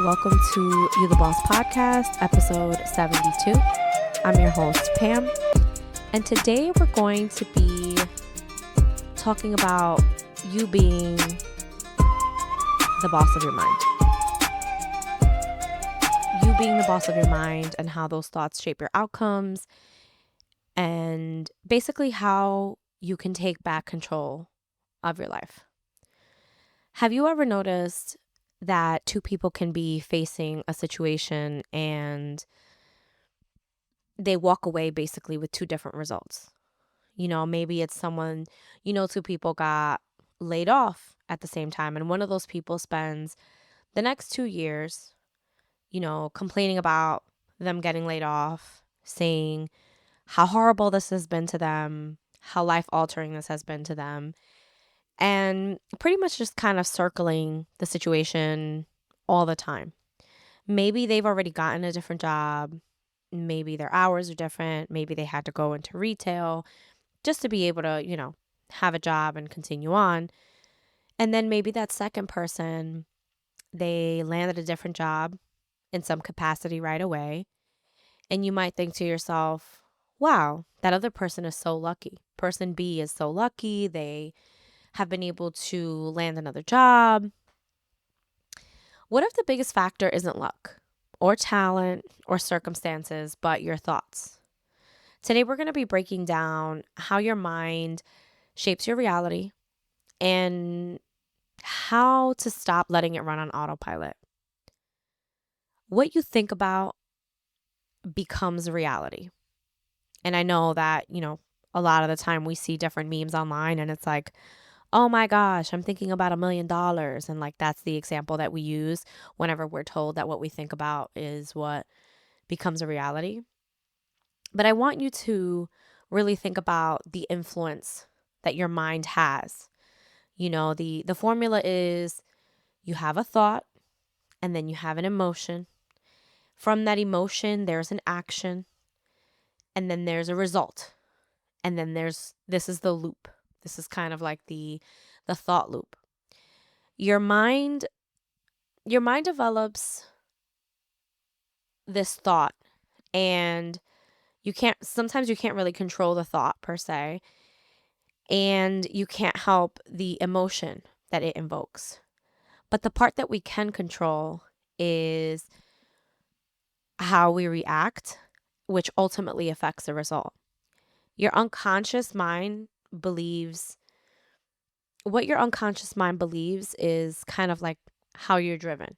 Welcome to You the Boss podcast, episode 72. I'm your host, Pam, and today we're going to be talking about you being the boss of your mind. You being the boss of your mind and how those thoughts shape your outcomes, and basically how you can take back control of your life. Have you ever noticed that two people can be facing a situation and they walk away basically with two different results? Maybe it's someone, two people got laid off at the same time, and one of those people spends the next 2 years, complaining about them getting laid off, saying how horrible this has been to them, how life altering this has been to them, and pretty much just kind of circling the situation all the time. Maybe they've already gotten a different job. Maybe their hours are different. Maybe they had to go into retail just to be able to, have a job and continue on. And then maybe that second person, they landed a different job in some capacity right away. And you might think to yourself, wow, that other person is so lucky. Person B is so lucky. They have been able to land another job. What if the biggest factor isn't luck or talent or circumstances, but your thoughts? Today, we're going to be breaking down how your mind shapes your reality and how to stop letting it run on autopilot. What you think about becomes reality. And I know that, a lot of the time we see different memes online and it's like, oh my gosh, I'm thinking about $1 million. And like, that's the example that we use whenever we're told that what we think about is what becomes a reality. But I want you to really think about the influence that your mind has. The formula is you have a thought and then you have an emotion. From that emotion, there's an action and then there's a result. And then this is the loop. This is kind of like the thought loop. Your mind develops this thought, and sometimes you can't really control the thought per se, and you can't help the emotion that it invokes. But the part that we can control is how we react, which ultimately affects the result. Your unconscious mind believes is kind of like how you're driven.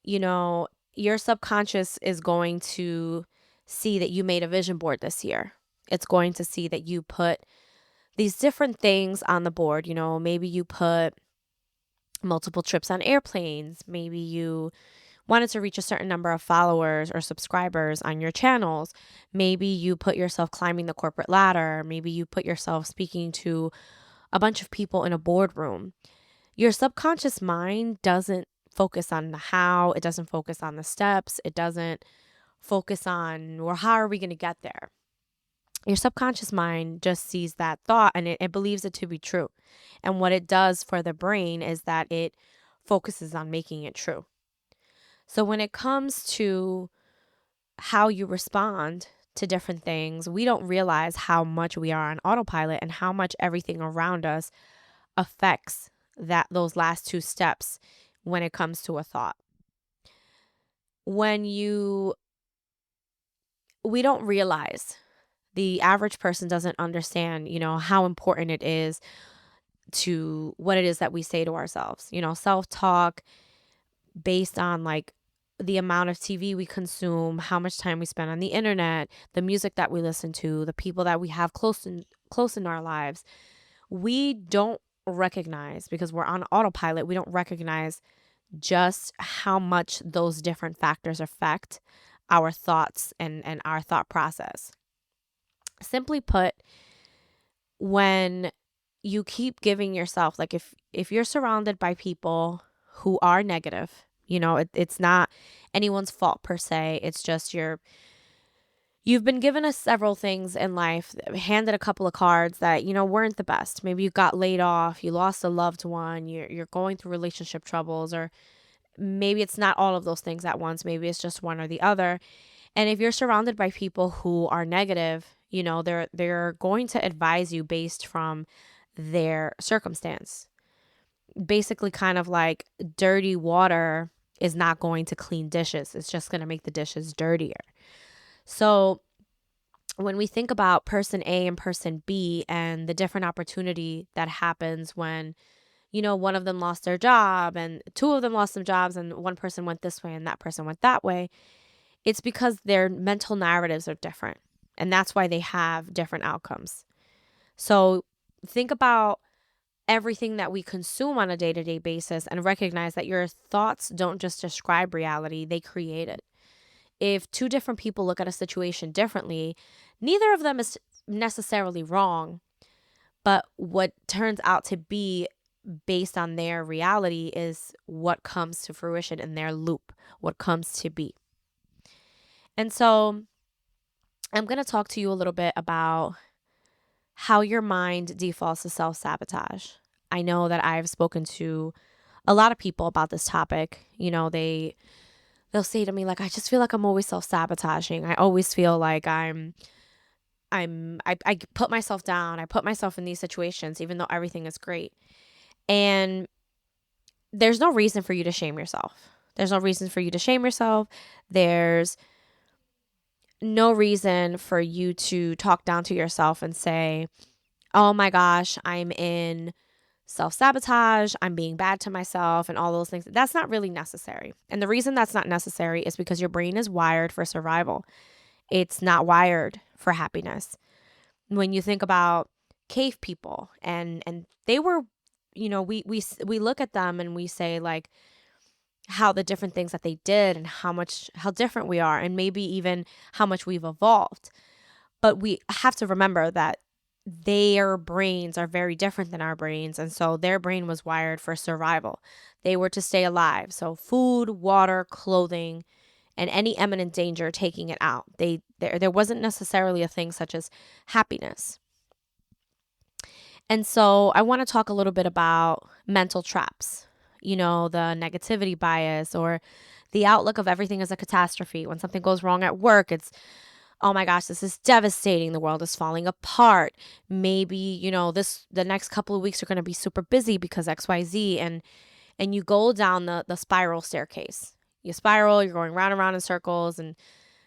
Your subconscious is going to see that you made a vision board this year. It's going to see that you put these different things on the board. Maybe you put multiple trips on airplanes. Maybe you wanted to reach a certain number of followers or subscribers on your channels. Maybe you put yourself climbing the corporate ladder. Maybe you put yourself speaking to a bunch of people in a boardroom. Your subconscious mind doesn't focus on the how. It doesn't focus on the steps. It doesn't focus on, well, how are we going to get there? Your subconscious mind just sees that thought and it believes it to be true. And what it does for the brain is that it focuses on making it true. So when it comes to how you respond to different things, we don't realize how much we are on autopilot and how much everything around us affects those last two steps when it comes to a thought. We don't realize, the average person doesn't understand, how important it is to what it is that we say to ourselves. Self-talk based on like the amount of TV we consume, how much time we spend on the internet, the music that we listen to, the people that we have close in our lives. We don't recognize, because we're on autopilot, we don't recognize just how much those different factors affect our thoughts and our thought process. Simply put, when you keep giving yourself, like if you're surrounded by people who are negative, it's not anyone's fault per se. It's just you've been given several things in life, handed a couple of cards that, weren't the best. Maybe you got laid off, you lost a loved one, you're going through relationship troubles, or Maybe it's not all of those things at once. Maybe it's just one or the other. And if you're surrounded by people who are negative, they're going to advise you based from their circumstance. Basically, kind of like dirty water is not going to clean dishes. It's just going to make the dishes dirtier. So when we think about person A and person B and the different opportunity that happens when, one of them lost their job and two of them lost some jobs and one person went this way and that person went that way, it's because their mental narratives are different. And that's why they have different outcomes. So think about everything that we consume on a day-to-day basis and recognize that your thoughts don't just describe reality, they create it. If two different people look at a situation differently, neither of them is necessarily wrong, but what turns out to be based on their reality is what comes to fruition in their loop, what comes to be. And so I'm going to talk to you a little bit about how your mind defaults to self-sabotage. I know that I've spoken to a lot of people about this topic. They'll say to me, like, I just feel like I'm always self-sabotaging. I always feel like I put myself down. I put myself in these situations even though everything is great. And there's no reason for you to shame yourself. There's no reason for you to shame yourself. There's no reason for you to talk down to yourself and say, oh my gosh, I'm in self-sabotage, I'm being bad to myself and all those things. That's not really necessary. And the reason that's not necessary is because your brain is wired for survival. It's not wired for happiness. When you think about cave people and they were, we look at them and we say like how the different things that they did and how different we are and maybe even how much we've evolved. But we have to remember that their brains are very different than our brains. And so their brain was wired for survival. They were to stay alive. So food, water, clothing, and any imminent danger taking it out. There wasn't necessarily a thing such as happiness. And so I want to talk a little bit about mental traps, the negativity bias or the outlook of everything as a catastrophe. When something goes wrong at work, it's, oh my gosh, this is devastating. The world is falling apart. Maybe, the next couple of weeks are going to be super busy because XYZ. And you go down the spiral staircase. You spiral, you're going round and round in circles. And,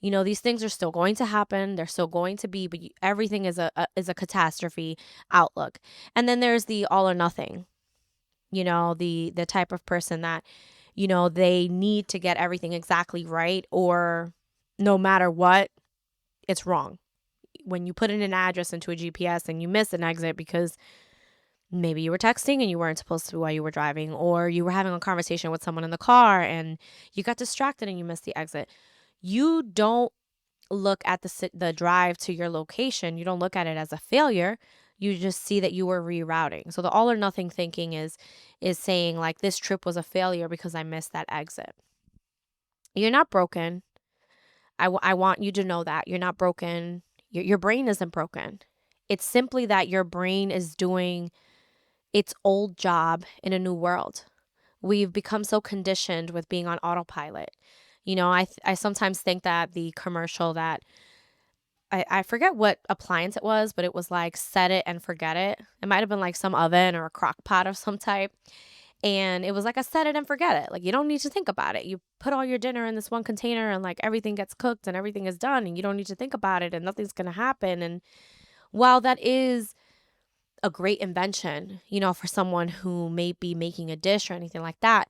these things are still going to happen. They're still going to be, but everything is a catastrophe outlook. And then there's the all or nothing, the type of person that, they need to get everything exactly right, or no matter what, it's wrong. When you put in an address into a GPS and you miss an exit because maybe you were texting and you weren't supposed to while you were driving, or you were having a conversation with someone in the car and you got distracted and you missed the exit. You don't look at the drive to your location. You don't look at it as a failure. You just see that you were rerouting. So the all or nothing thinking is saying like, this trip was a failure because I missed that exit. You're not broken. I want you to know that you're not broken. Your brain isn't broken. It's simply that your brain is doing its old job in a new world. We've become so conditioned with being on autopilot. I sometimes think that the commercial that I forget what appliance it was, but it was like set it and forget it. It might have been like some oven or a crock pot of some type. And it was like a set it and forget it. Like, you don't need to think about it. You put all your dinner in this one container and like everything gets cooked and everything is done and you don't need to think about it and nothing's going to happen. And while that is a great invention, for someone who may be making a dish or anything like that,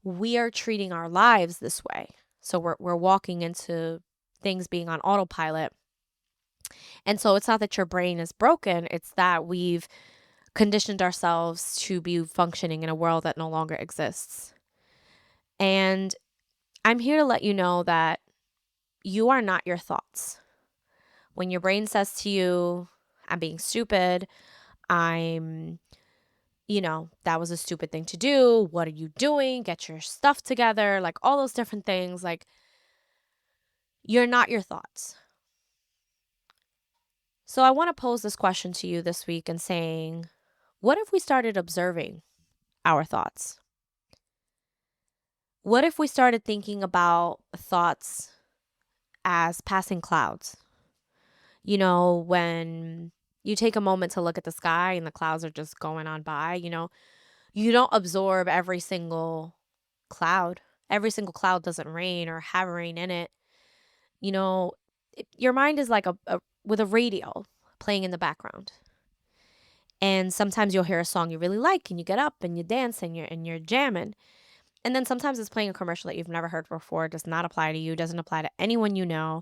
we are treating our lives this way. So we're walking into things being on autopilot. And so it's not that your brain is broken. It's that we've conditioned ourselves to be functioning in a world that no longer exists. And I'm here to let you know that you are not your thoughts. When your brain says to you, I'm being stupid, that was a stupid thing to do. What are you doing? Get your stuff together. Like all those different things. Like, you're not your thoughts. So I want to pose this question to you this week and saying, what if we started observing our thoughts? What if we started thinking about thoughts as passing clouds? When you take a moment to look at the sky and the clouds are just going on by, you don't absorb every single cloud. Every single cloud doesn't rain or have rain in it. You know, your mind is like with a radio playing in the background. And sometimes you'll hear a song you really like and you get up and you dance and you're jamming. And then sometimes it's playing a commercial that you've never heard before, does not apply to you, doesn't apply to anyone you know,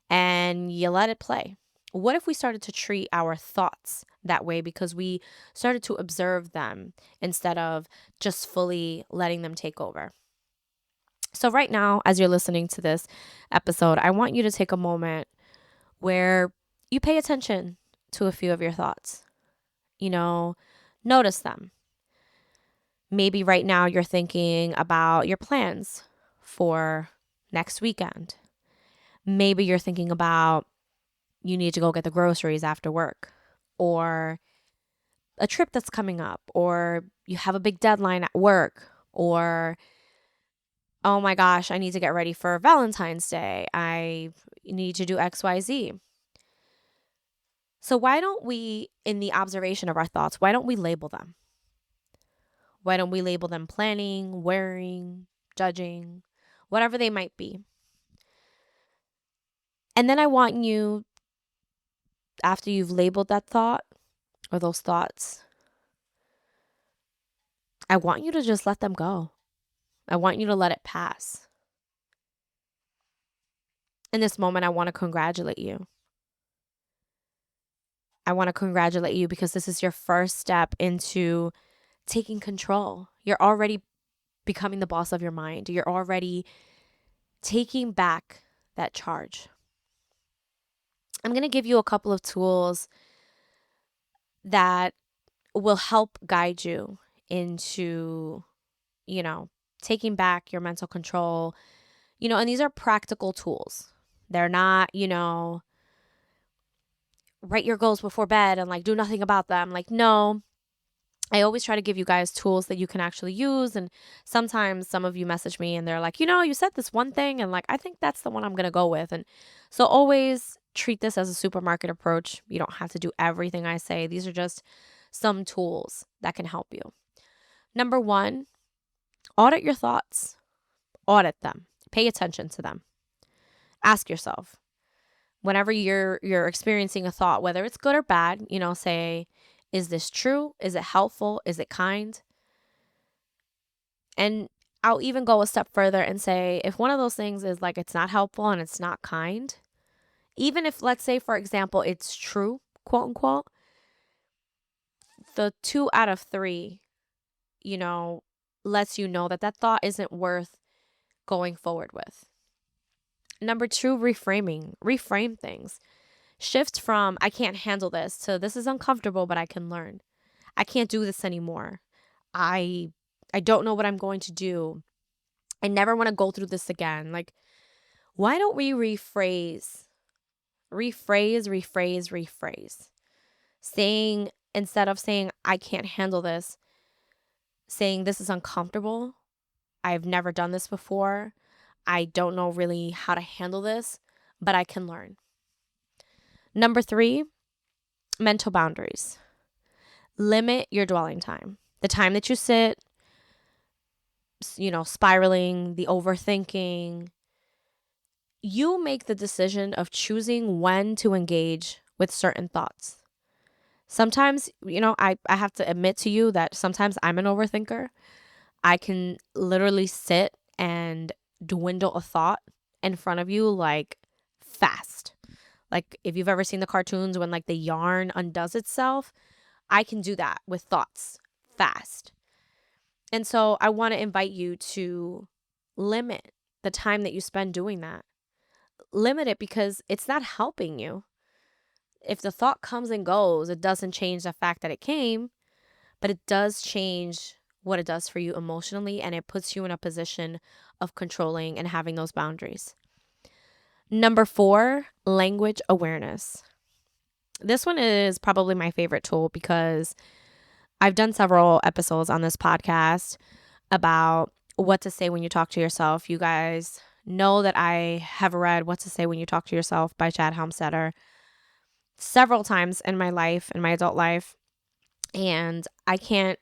and you let it play. What if we started to treat our thoughts that way because we started to observe them instead of just fully letting them take over? So, right now, as you're listening to this episode, I want you to take a moment where you pay attention to a few of your thoughts. Notice them. Maybe right now you're thinking about your plans for next weekend. Maybe you're thinking about you need to go get the groceries after work, or a trip that's coming up, or you have a big deadline at work, or oh my gosh, I need to get ready for Valentine's Day. I need to do XYZ. So why don't we, in the observation of our thoughts, why don't we label them? Why don't we label them planning, worrying, judging, whatever they might be? And then I want you, after you've labeled that thought or those thoughts, I want you to just let them go. I want you to let it pass. In this moment, I want to congratulate you. I want to congratulate you because this is your first step into taking control. You're already becoming the boss of your mind. You're already taking back that charge. I'm going to give you a couple of tools that will help guide you into, taking back your mental control, and these are practical tools. They're not, write your goals before bed and like do nothing about them. Like, no, I always try to give you guys tools that you can actually use. And sometimes some of you message me and they're like, you said this one thing and like, I think that's the one I'm going to go with. And so always treat this as a supermarket approach. You don't have to do everything I say. These are just some tools that can help you. Number one, audit your thoughts. Audit them. Pay attention to them. Ask yourself, whenever you're experiencing a thought, whether it's good or bad, say, is this true? Is it helpful? Is it kind? And I'll even go a step further and say, if one of those things is like it's not helpful and it's not kind, even if, let's say, for example, it's true, quote unquote, the 2 out of 3, lets you know that that thought isn't worth going forward with. Number 2, reframe things. Shift from I can't handle this to this is uncomfortable, but I can learn. I can't do this anymore. I don't know what I'm going to do. I never want to go through this again. Like, why don't we rephrase? Rephrase. Saying, instead of saying I can't handle this, saying this is uncomfortable. I've never done this before. I don't know really how to handle this, but I can learn. Number 3, mental boundaries. Limit your dwelling time. The time that you sit, spiraling, the overthinking. You make the decision of choosing when to engage with certain thoughts. Sometimes, I have to admit to you that sometimes I'm an overthinker. I can literally sit and dwindle a thought in front of you like fast. Like if you've ever seen the cartoons when like the yarn undoes itself, I can do that with thoughts fast. And so I want to invite you to limit the time that you spend doing that. Limit it because it's not helping you. If the thought comes and goes, it doesn't change the fact that it came, but it does change what it does for you emotionally, and it puts you in a position of controlling and having those boundaries. Number 4, language awareness. This one is probably my favorite tool because I've done several episodes on this podcast about What to Say When You Talk to Yourself. You guys know that I have read What to Say When You Talk to Yourself by Chad Helmstetter several times in my life, in my adult life, and I can't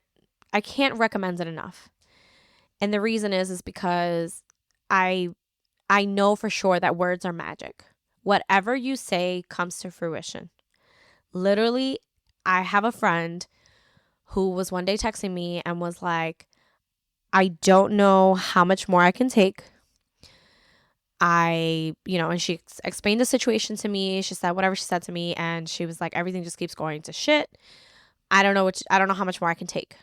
recommend it enough. And the reason is because I I know for sure that words are magic. Whatever you say comes to fruition. Literally, I have a friend who was one day texting me and was like, I don't know how much more I can take. And she explained the situation to me. She said whatever she said to me, and she was like, everything just keeps going to shit. I don't know how much more I can take.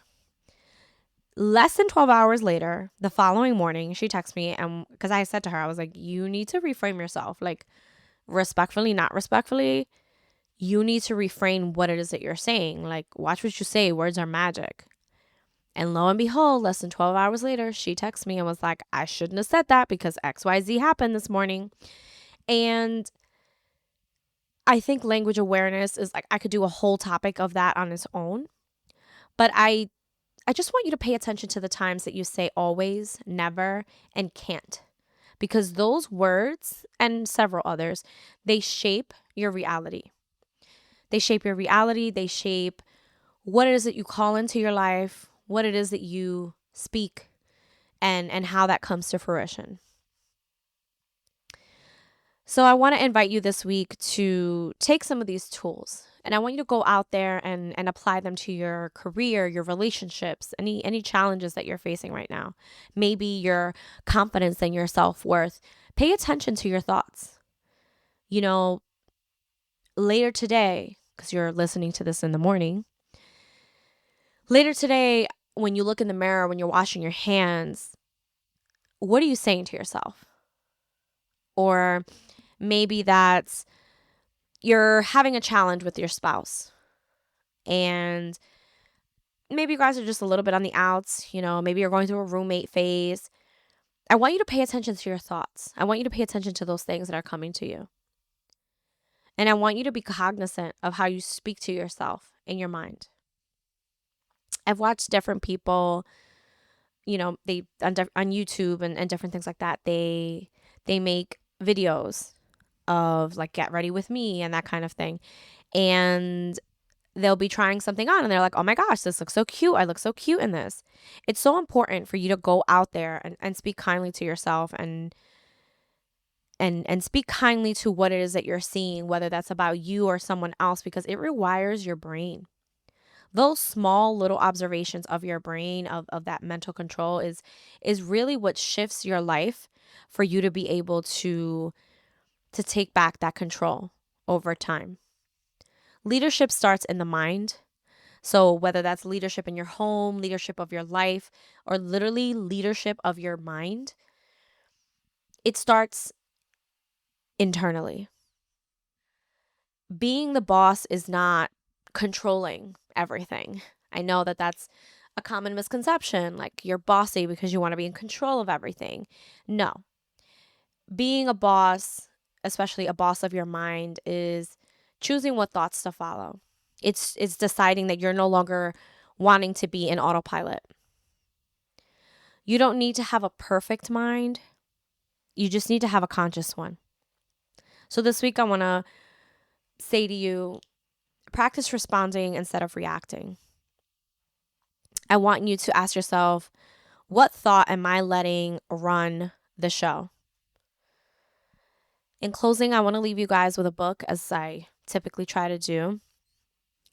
Less than 12 hours later, the following morning, she texted me, and because I said to her, I was like, you need to reframe yourself, like respectfully, not respectfully. You need to reframe what it is that you're saying. Like, watch what you say. Words are magic. And lo and behold, less than 12 hours later, she texted me and was like, I shouldn't have said that because XYZ happened this morning. And I think language awareness is like, I could do a whole topic of that on its own. But I just want you to pay attention to the times that you say always, never, and can't. Because those words and several others, they shape your reality. They shape your reality. They shape what it is that you call into your life, what it is that you speak, and how that comes to fruition. So I want to invite you this week to take some of these tools, and I want you to go out there and apply them to your career, your relationships, any challenges that you're facing right now. Maybe your confidence and your self-worth. Pay attention to your thoughts. You know, later today, because you're listening to this in the morning, later today, when you look in the mirror, when you're washing your hands, what are you saying to yourself? Or maybe that's you're having a challenge with your spouse, and maybe you guys are just a little bit on the outs, maybe you're going through a roommate phase. I want you to pay attention to your thoughts. I want you to pay attention to those things that are coming to you. And I want you to be cognizant of how you speak to yourself in your mind. I've watched different people, they on YouTube and different things like that. They make videos of like get ready with me and that kind of thing. And they'll be trying something on and they're like, oh my gosh, this looks so cute. I look so cute in this. It's so important for you to go out there and speak kindly to yourself and speak kindly to what it is that you're seeing, whether that's about you or someone else, because it rewires your brain. Those small little observations of your brain, of that mental control is really what shifts your life for you to be able to take back that control over time. Leadership starts in the mind. So whether that's leadership in your home, leadership of your life, or literally leadership of your mind, it starts internally. Being the boss is not controlling everything. I know that that's a common misconception, like you're bossy because you want to be in control of everything. No. Being a boss, especially a boss of your mind, is choosing what thoughts to follow. It's deciding that you're no longer wanting to be in autopilot. You don't need to have a perfect mind. You just need to have a conscious one. So this week I want to say to you, practice responding instead of reacting. I want you to ask yourself, what thought am I letting run the show? In closing, I want to leave you guys with a book, as I typically try to do.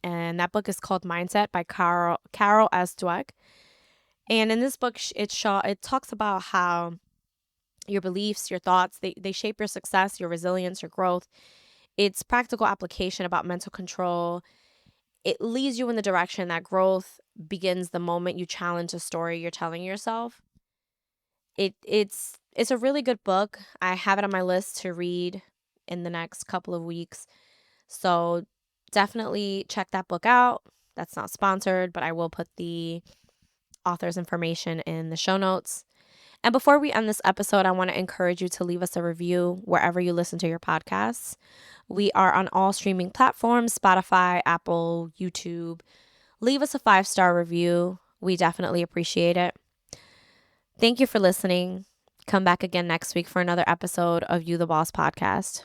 And that book is called Mindset by Carol S. Dweck. And in this book, it talks about how your beliefs, your thoughts, they shape your success, your resilience, your growth. It's practical application about mental control. It leads you in the direction that growth begins the moment you challenge a story you're telling yourself. It's a really good book. I have it on my list to read in the next couple of weeks. So definitely check that book out. That's not sponsored, but I will put the author's information in the show notes. And before we end this episode, I want to encourage you to leave us a review wherever you listen to your podcasts. We are on all streaming platforms, Spotify, Apple, YouTube. Leave us a 5-star review. We definitely appreciate it. Thank you for listening. Come back again next week for another episode of You the Boss podcast.